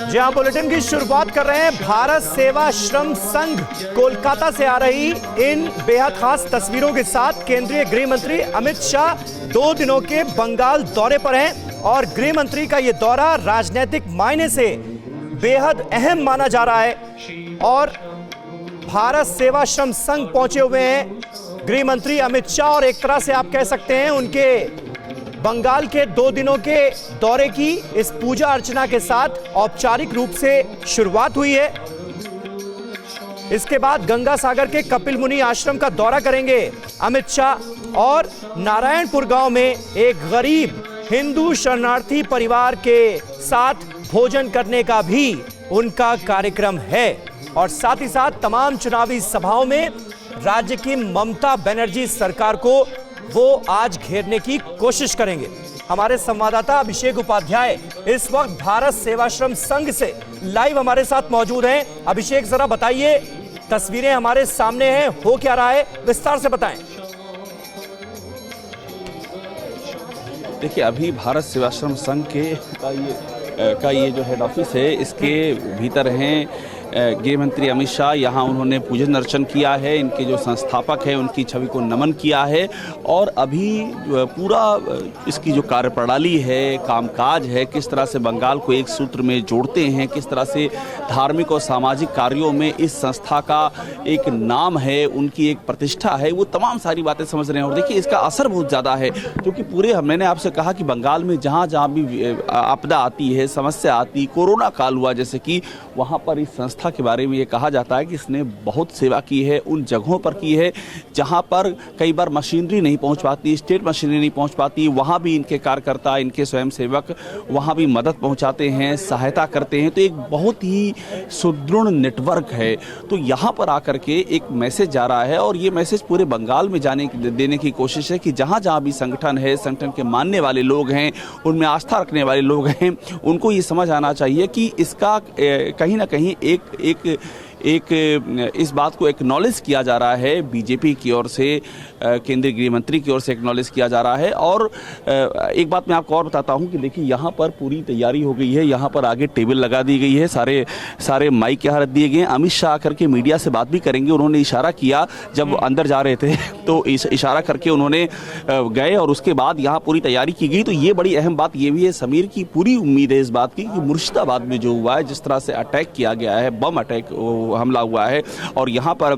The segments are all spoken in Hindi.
जी हाँ, बुलेटिन की शुरुआत कर रहे हैं। भारत सेवाश्रम संघ कोलकाता से आ रही इन बेहद खास तस्वीरों के साथ। केंद्रीय गृह मंत्री अमित शाह 2 दिनों के बंगाल दौरे पर हैं और गृह मंत्री का यह दौरा राजनीतिक मायने से बेहद अहम माना जा रहा है। और भारत सेवाश्रम संघ पहुंचे हुए हैं गृह मंत्री अमित शाह, और एक तरह से आप कह सकते हैं उनके बंगाल के 2 दिनों के दौरे की इस पूजा अर्चना के साथ औपचारिक रूप से शुरुआत हुई है। इसके बाद गंगा सागर के कपिल मुनि आश्रम का दौरा करेंगे अमित शाह, और नारायणपुर गांव में एक गरीब हिंदू शरणार्थी परिवार के साथ भोजन करने का भी उनका कार्यक्रम है। और साथ ही साथ तमाम चुनावी सभाओं में राज्य की ममता बनर्जी सरकार को वो आज घेरने की कोशिश करेंगे। हमारे संवाददाता अभिषेक उपाध्याय इस वक्त भारत सेवाश्रम संघ से लाइव हमारे साथ मौजूद हैं। अभिषेक, जरा बताइए, तस्वीरें हमारे सामने हैं, हो क्या रहा है, विस्तार से बताएं। देखिए, अभी भारत सेवाश्रम संघ का ये जो हेड ऑफिस है, इसके भीतर हैं गृह मंत्री अमित शाह। यहाँ उन्होंने पूजन अर्चन किया है, इनके जो संस्थापक हैं उनकी छवि को नमन किया है। और अभी पूरा इसकी जो कार्यप्रणाली है, कामकाज है, किस तरह से बंगाल को एक सूत्र में जोड़ते हैं, किस तरह से धार्मिक और सामाजिक कार्यों में इस संस्था का एक नाम है, उनकी एक प्रतिष्ठा है, वो तमाम सारी बातें समझ रहे हैं। और देखिए, इसका असर बहुत ज़्यादा है, क्योंकि पूरे मैंने आपसे कहा कि बंगाल में जहाँ जहाँ भी आपदा आती है, समस्या आती, कोरोना काल हुआ जैसे कि, वहाँ पर इस संस्था के बारे में ये कहा जाता है कि इसने बहुत सेवा की है, उन जगहों पर की है जहां पर कई बार मशीनरी नहीं पहुंच पाती, स्टेट मशीनरी नहीं पहुंच पाती, वहां भी इनके कार्यकर्ता, इनके स्वयंसेवक वहां भी मदद पहुंचाते हैं, सहायता करते हैं। तो एक बहुत ही सुदृढ़ नेटवर्क है। तो यहां पर आकर के एक मैसेज जा रहा है, और ये मैसेज पूरे बंगाल में देने की कोशिश है कि जहां जहां भी संगठन है, संगठन के मानने वाले लोग हैं, उनमें आस्था रखने वाले लोग हैं, उनको ये समझ आना चाहिए कि इसका कहीं ना कहीं एक इस बात को एक्नॉलेज किया जा रहा है बीजेपी की ओर से, केंद्रीय गृह मंत्री की ओर से एक्नॉलेज किया जा रहा है। और एक बात मैं आपको और बताता हूं कि देखिए, यहाँ पर पूरी तैयारी हो गई है, यहाँ पर आगे टेबल लगा दी गई है, सारे माइक यहाँ रख दिए गए हैं। अमित शाह आकर के मीडिया से बात भी करेंगे। उन्होंने इशारा किया जब अंदर जा रहे थे, तो इशारा करके उन्होंने गए, और उसके बाद यहाँ पूरी तैयारी की गई। तो ये बड़ी अहम बात ये भी है समीर की, पूरी उम्मीद है इस बात की कि मुर्शिदाबाद में जो हुआ है, जिस तरह से अटैक किया गया है, बम अटैक हमला हुआ है, और यहाँ पर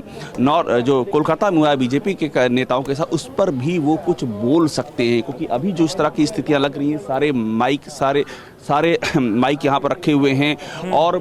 जो कोलकाता में हुआ है बीजेपी के नेताओं के साथ, उस पर भी वो कुछ बोल सकते हैं। क्योंकि अभी जो इस तरह की स्थितियां लग रही हैं, सारे माइक यहाँ पर रखे हुए हैं, और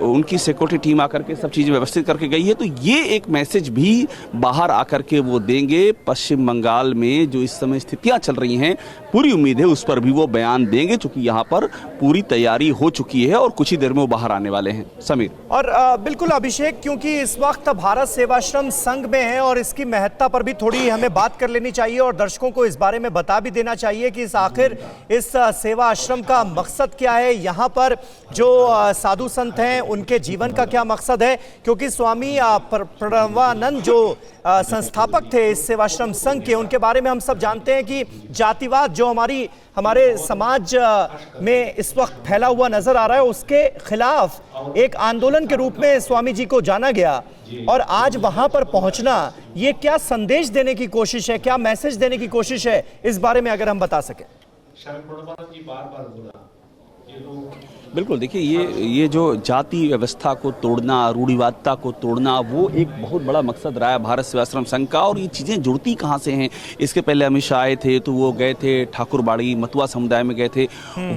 उनकी सिक्योरिटी टीम आकर के सब चीज़ें व्यवस्थित करके गई है। तो ये एक मैसेज भी बाहर आकर के वो देंगे। पश्चिम बंगाल में जो इस समय स्थितियां चल रही हैं, पूरी उम्मीद है उस पर भी वो बयान देंगे, क्योंकि यहाँ पर पूरी तैयारी हो चुकी है और कुछ ही देर में वो बाहर आने वाले हैं। समीर। और बिल्कुल अभिषेक, क्योंकि इस वक्त भारत सेवाश्रम संघ में है और इसकी महत्ता पर भी थोड़ी हमें बात कर लेनी चाहिए, और दर्शकों को इस बारे में बता भी देना चाहिए कि आखिर इस सेवा आश्रम का मकसद क्या है, यहाँ पर जो साधु संत हैं उनके जीवन का क्या मकसद है। क्योंकि स्वामी प्रणवानंद जो संस्थापक थे इस सेवाश्रम संघ के, उनके बारे में हम सब जानते हैं कि जातिवाद जो हमारे समाज में इस वक्त फैला हुआ नजर आ रहा है, उसके खिलाफ एक आंदोलन के रूप में स्वामी जी को जाना गया। और आज वहां पर पहुंचना, ये क्या संदेश देने की कोशिश है, क्या मैसेज देने की कोशिश है, इस बारे में अगर हम बता सकें। बिल्कुल, देखिए, ये जो जाति व्यवस्था को तोड़ना, रूढ़िवादिता को तोड़ना, वो एक बहुत बड़ा मकसद रहा है भारत सेवाश्रम संघ का। और ये चीज़ें जुड़ती कहाँ से हैं? इसके पहले अमित शाह आए थे, तो वो गए थे ठाकुरबाड़ी मतुआ समुदाय में गए थे।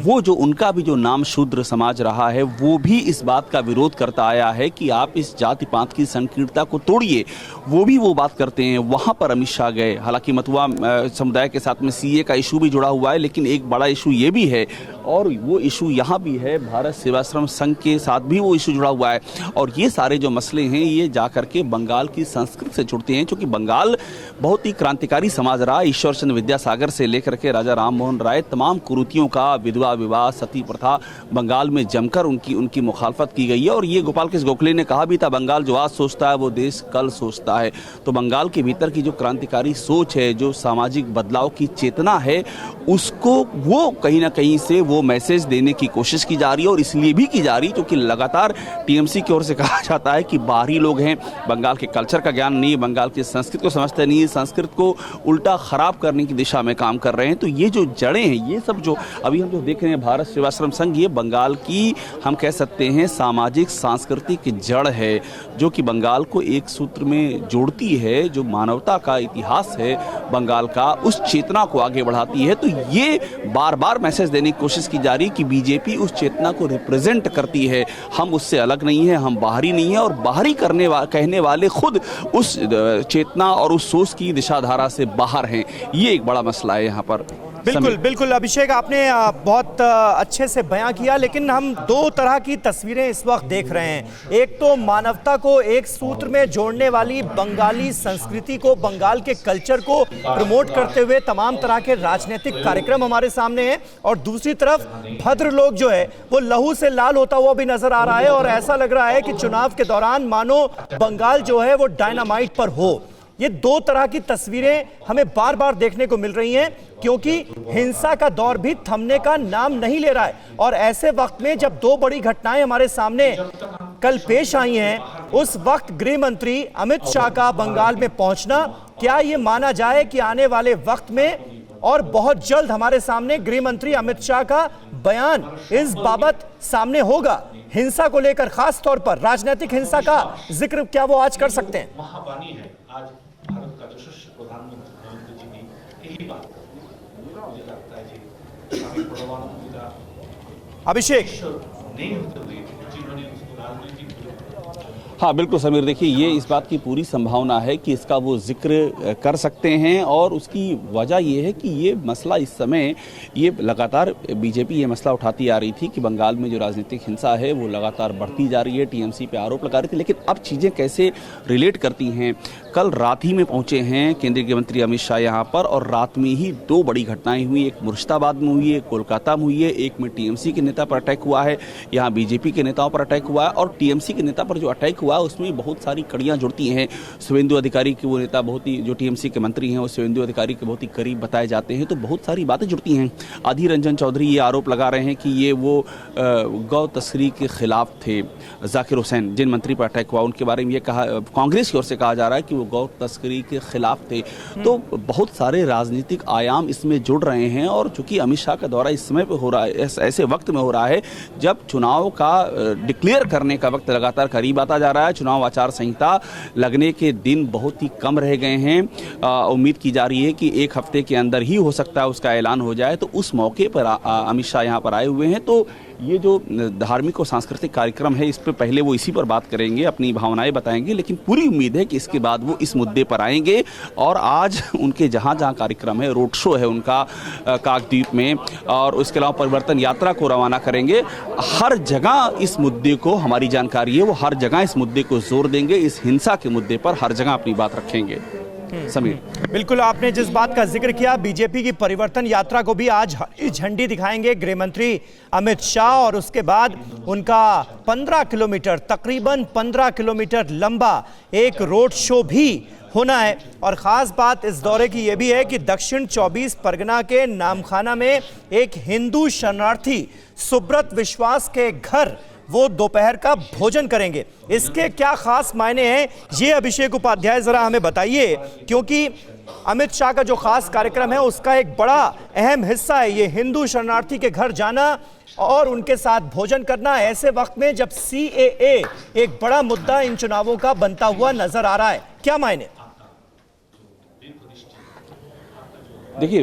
वो जो उनका भी जो नाम शूद्र समाज रहा है, वो भी इस बात का विरोध करता आया है कि आप इस जाति पात की संकीर्णता को तोड़िए। वो बात करते हैं। वहाँ पर अमित शाह गए। हालांकि मतुआ समुदाय के साथ में सीए का इशू भी जुड़ा हुआ है, लेकिन एक बड़ा इशू ये भी है, और वो इशू यहाँ भी है, भारत सेवाश्रम संघ के साथ भी वो इशू जुड़ा हुआ है। और ये सारे जो मसले हैं, ये जाकर के बंगाल की संस्कृति से जुड़ते हैं, क्योंकि बंगाल बहुत ही क्रांतिकारी समाज रहा। ईश्वर चंद्र विद्यासागर से लेकर के राजा राम मोहन राय, तमाम कुरीतियों का, विधवा विवाह, सती प्रथा, बंगाल में जमकर उनकी मुखालफत की गई है। और ये गोपाल कृष्ण गोखले ने कहा भी था, बंगाल जो आज सोचता है वो देश कल सोचता है। तो बंगाल के भीतर की जो क्रांतिकारी सोच है, जो सामाजिक बदलाव की चेतना है, उसको वो कहीं ना कहीं से वो मैसेज देने की कोशिश की जा रही है, और इसलिए भी की जा रही है क्योंकि लगातार टीएमसी की ओर से कहा जाता है कि बाहरी लोग हैं, बंगाल के कल्चर का ज्ञान नहीं, बंगाल की संस्कृति को समझते नहीं, संस्कृत को उल्टा खराब करने की दिशा में काम कर रहे हैं। तो ये जो जड़ें हैं, ये सब जो अभी हम जो देख रहे हैं भारत सेवाश्रम संघ, ये बंगाल की हम कह सकते हैं सामाजिक सांस्कृतिक जड़ है, जो कि बंगाल को एक सूत्र में जोड़ती है, जो मानवता का इतिहास है बंगाल का, उस चेतना को आगे बढ़ाती है। तो ये बार बार मैसेज देने की कोशिश की जा रही है कि बीजेपी उस चेतना को रिप्रेजेंट करती है, हम उससे अलग नहीं है, हम बाहरी नहीं है, और बाहरी कहने वाले खुद उस चेतना और उस सोच की दिशाधारा से बाहर हैं। ये एक बड़ा मसला है यहाँ पर। बिल्कुल बिल्कुल अभिषेक, आपने बहुत अच्छे से बयां किया, लेकिन हम दो तरह की तस्वीरें इस वक्त देख रहे हैं। एक तो मानवता को एक सूत्र में जोड़ने वाली बंगाली संस्कृति को, बंगाल के कल्चर को प्रमोट करते हुए तमाम तरह के राजनीतिक कार्यक्रम हमारे सामने हैं, और दूसरी तरफ भद्र लोग जो है वो लहू से लाल होता हुआ भी नजर आ रहा है, और ऐसा लग रहा है कि चुनाव के दौरान मानो बंगाल जो है वो डायनामाइट पर हो। ये दो तरह की तस्वीरें हमें बार बार देखने को मिल रही हैं, क्योंकि हिंसा का दौर भी थमने का नाम नहीं ले रहा है। और ऐसे वक्त में जब दो बड़ी घटनाएं हमारे सामने कल पेश आई हैं, उस वक्त गृह मंत्री अमित शाह का बंगाल में पहुंचना, क्या ये माना जाए कि आने वाले वक्त में और बहुत जल्द हमारे सामने गृह मंत्री अमित शाह का बयान इस बाबत सामने होगा? हिंसा को लेकर, खास तौर पर राजनीतिक हिंसा का जिक्र क्या वो आज कर सकते हैं? आज भारत का यशस्वी प्रधानमंत्री नरेंद्र जी ने यही बात मुझे लगता है कि स्वामी परमानंद का अभिषेक नहीं होते हुए जिन्होंने उसको राजनीतिक। हाँ बिल्कुल समीर, देखिए ये इस बात की पूरी संभावना है कि इसका वो जिक्र कर सकते हैं, और उसकी वजह ये है कि ये मसला इस समय ये लगातार बीजेपी ये मसला उठाती आ रही थी कि बंगाल में जो राजनीतिक हिंसा है वो लगातार बढ़ती जा रही है, टीएमसी पे आरोप लगा रही थी। लेकिन अब चीज़ें कैसे रिलेट करती हैं, कल रात ही में पहुंचे हैं केंद्रीय गृह मंत्री अमित शाह यहाँ पर, और रात में ही दो बड़ी घटनाएं हुई, एक मुर्शिदाबाद में हुई है, कोलकाता में हुई है। एक में टीएमसी के नेता पर अटैक हुआ है, यहाँ बीजेपी के नेताओं पर अटैक हुआ है, और टीएमसी के नेता पर जो अटैक हुआ उसमें बहुत सारी कड़ियां जुड़ती हैं। शुभेंदु अधिकारी के वो नेता बहुत ही, जो टीएमसी के मंत्री हैं, वो शुभेंदु अधिकारी के बहुत ही करीब बताए जाते हैं, तो बहुत सारी बातें जुड़ती हैं। अधीर रंजन चौधरी ये आरोप लगा रहे हैं कि ये वो गौ तस्करी के खिलाफ थे। जाकिर हुसैन जिन मंत्री पर अटैक हुआ उनके बारे में ये कहा, कांग्रेस की ओर से कहा जा रहा है कि वो गौ तस्करी के खिलाफ थे। तो बहुत सारे राजनीतिक आयाम इसमें जुड़ रहे हैं, और चूंकि अमित शाह का दौरा इस समय पे हो रहा है, ऐसे वक्त में हो रहा है जब चुनाव का डिक्लेयर करने का वक्त लगातार करीब आता जा रहा है। चुनाव आचार संहिता लगने के दिन बहुत ही कम रह गए हैं। उम्मीद की जा रही है कि एक हफ्ते के अंदर ही हो सकता है उसका ऐलान हो जाए। तो उस मौके पर अमित शाह यहाँ पर आए हुए हैं। तो ये जो धार्मिक और सांस्कृतिक कार्यक्रम है, इस पर पहले वो इसी पर बात करेंगे, अपनी भावनाएं बताएंगे, लेकिन पूरी उम्मीद है कि इसके बाद वो इस मुद्दे पर आएंगे। और आज उनके जहाँ जहाँ कार्यक्रम है, रोड शो है उनका काकद्वीप में, और उसके अलावा परिवर्तन यात्रा को रवाना करेंगे। हर जगह इस मुद्दे को, हमारी जानकारी है, वो हर जगह इस मुद्दे को जोर देंगे, इस हिंसा के मुद्दे पर हर जगह अपनी बात रखेंगे। समीर, बिल्कुल आपने जिस बात का जिक्र किया, बीजेपी की परिवर्तन यात्रा को भी आज हरी झंडी दिखाएंगे गृह मंत्री अमित शाह, और उसके बाद उनका 15 किलोमीटर, तकरीबन 15 किलोमीटर लंबा एक रोड शो भी होना है। और ख़ास बात इस दौरे की यह भी है कि दक्षिण 24 परगना के नामखाना में एक हिंदू शरणार्थी सुब्रत विश्वास के घर वो दोपहर का भोजन करेंगे। इसके क्या खास मायने हैं, ये अभिषेक उपाध्याय जरा हमें बताइए, क्योंकि अमित शाह का जो खास कार्यक्रम है उसका एक बड़ा अहम हिस्सा है ये हिंदू शरणार्थी के घर जाना और उनके साथ भोजन करना, ऐसे वक्त में जब CAA एक बड़ा मुद्दा इन चुनावों का बनता हुआ नजर आ रहा है। क्या मायने? देखिए,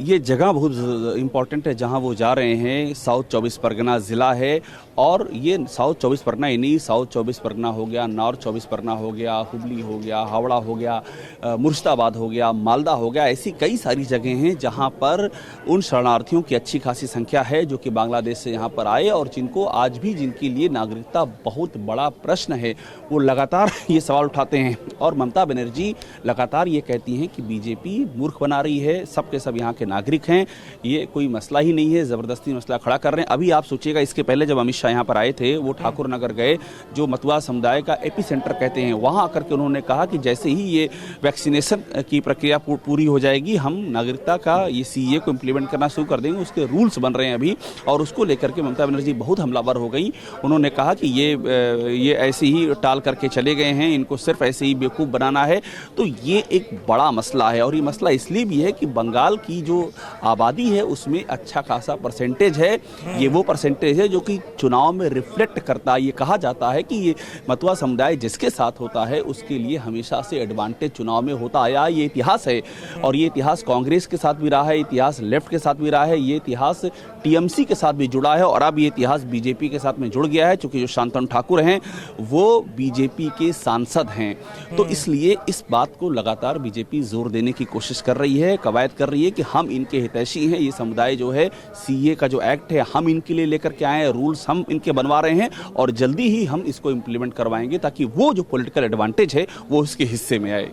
ये जगह बहुत इम्पॉर्टेंट है जहां वो जा रहे हैं। साउथ 24 परगना ज़िला है, और ये साउथ 24 परगना ही नहीं, साउथ 24 परगना हो गया, नॉर्थ 24 परगना हो गया, हुबली हो गया, हावड़ा हो गया, मुर्शिदाबाद हो गया, मालदा हो गया, ऐसी कई सारी जगह हैं जहां पर उन शरणार्थियों की अच्छी खासी संख्या है जो कि बांग्लादेश से यहाँ पर आए, और जिनको आज भी, जिनके लिए नागरिकता बहुत बड़ा प्रश्न है, वो लगातार ये सवाल उठाते हैं। और ममता बनर्जी लगातार ये कहती हैं कि बीजेपी मूर्ख बना रही है, है, सब के सब यहाँ के नागरिक हैं, ये कोई मसला ही नहीं है, ज़बरदस्ती मसला खड़ा कर रहे हैं। अभी आप सोचिएगा, इसके पहले जब अमित शाह यहाँ पर आए थे, वो ठाकुर नगर गए, जो मतुआ समुदाय का एपी सेंटर कहते हैं, वहाँ आकर के उन्होंने कहा कि जैसे ही ये वैक्सीनेशन की प्रक्रिया पूरी हो जाएगी, हम नागरिकता का ये सीए को इम्प्लीमेंट करना शुरू कर देंगे। उसके रूल्स बन रहे हैं अभी, और उसको लेकर के ममता बनर्जी बहुत हमलावर हो गई। उन्होंने कहा कि ये ऐसे ही टाल करके चले गए हैं, इनको सिर्फ ऐसे ही बेवकूफ़ बनाना है। तो ये एक बड़ा मसला है, और ये मसला इसलिए भी है कि बंगाल की जो आबादी है उसमें अच्छा खासा परसेंटेज है। ये वो परसेंटेज है जो कि चुनाव में रिफ्लेक्ट करता है। ये कहा जाता है कि ये मतुआ समुदाय जिसके साथ होता है उसके लिए हमेशा से एडवांटेज चुनाव में होता आया, ये इतिहास है। और ये इतिहास कांग्रेस के साथ भी रहा है, इतिहास लेफ्ट के साथ भी रहा है, ये इतिहास टीएमसी के साथ भी जुड़ा है, और अब ये इतिहास बीजेपी के साथ में जुड़ गया है, क्योंकि जो शांतनु ठाकुर हैं वो बीजेपी के सांसद हैं। तो इसलिए इस बात को लगातार बीजेपी जोर देने की कोशिश कर रही है, कवायद कर रही है कि हम इनके हितैषी हैं। ये समुदाय जो है, सीए का जो एक्ट है, हम इनके लिए लेकर के आए हैं, रूल्स हम इनके बनवा रहे हैं, और जल्दी ही हम इसको इम्प्लीमेंट करवाएंगे ताकि वो जो पॉलिटिकल एडवांटेज है वो उसके हिस्से में आए।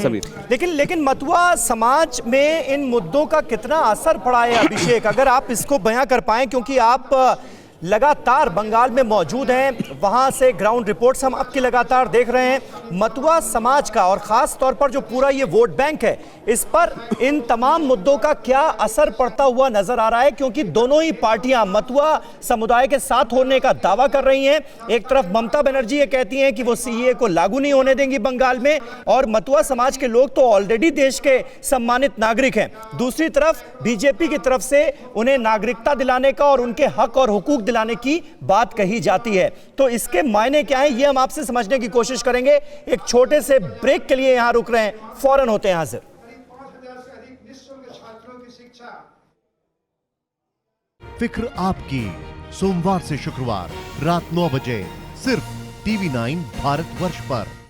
समीर, लेकिन मतुआ समाज में इन मुद्दों का कितना असर पड़ा है अभिषेक, अगर आप इसको बयां कर पाएं, क्योंकि आप लगातार बंगाल में मौजूद हैं, वहां से ग्राउंड रिपोर्ट्स हम आपकी लगातार देख रहे हैं। मतुआ समाज का और खास तौर पर जो पूरा ये वोट बैंक है, इस पर इन तमाम मुद्दों का क्या असर पड़ता हुआ नजर आ रहा है, क्योंकि दोनों ही पार्टियां मतुआ समुदाय के साथ होने का दावा कर रही हैं। एक तरफ ममता बनर्जी ये कहती हैं कि वो सीए को लागू नहीं होने देंगी बंगाल में, और मतुआ समाज के लोग तो ऑलरेडी देश के सम्मानित नागरिक हैं। दूसरी तरफ बीजेपी की तरफ से उन्हें नागरिकता दिलाने का और उनके हक और हुकूक दिलाने की बात कही जाती है। तो इसके मायने क्या है, ये हम आपसे समझने की कोशिश करेंगे। एक छोटे से ब्रेक के लिए यहां रुक रहे हैं, फौरन होते हैं हाजिर। फिक्र आपकी, सोमवार से शुक्रवार रात 9 बजे सिर्फ TV9 भारतवर्ष पर।